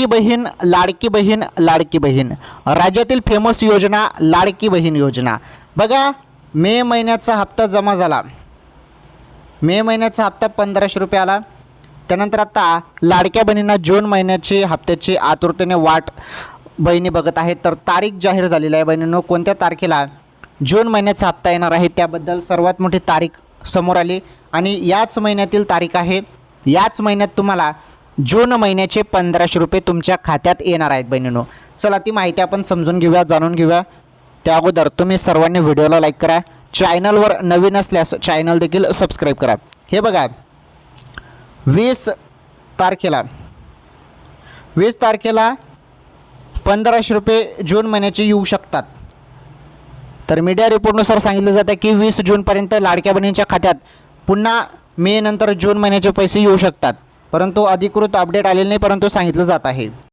लाडकी बहीण लाडकी बहीण लाडकी बहीण राज्यातील फेमस योजना लाडकी बहीण योजना। बघा, मे महिन्याचा हप्ता जमा झाला, मे महिन्याचा हप्ता 1500 रुपये आला। त्यानंतर आता लाडक्या बहिणींना जून महिन्याची हप्त्याची आतुरतेने वाट बहिणी बघत आहेत। तर तारीख जाहीर झालेली आहे बहिणींनो, कोणत्या तारखेला जून महिन्याचा हप्ता येणार आहे त्याबद्दल सर्वात मोठी तारीख समोर आली आणि याच महिन्यातील तारीख आहे। याच महिन्यात तुम्हाला जून महिन्याचे 1500 रुपये तुमच्या खात्यात येणार आहेत बहिणींनो। चला ती माहिती आपण समजून घेऊया, जाणून घेऊया। त्या अगोदर तुम्ही सर्वांनी व्हिडिओला लाईक करा, चॅनलवर नवीन असल्यास चॅनल देखील सबस्क्राईब करा। हे बघा, 20 तारखेला 1500 रुपये जून महिन्याचे येऊ शकतात। तर मीडिया रिपोर्टनुसार सांगितलं जातं की 20 जूनपर्यंत लाडक्या बहिणींच्या खात्यात पुन्हा मे नंतर जून महिन्याचे पैसे येऊ शकतात, परंतु अधिकृत अपडेट आलेले नाही, परंतु सांगितलं जात आहे।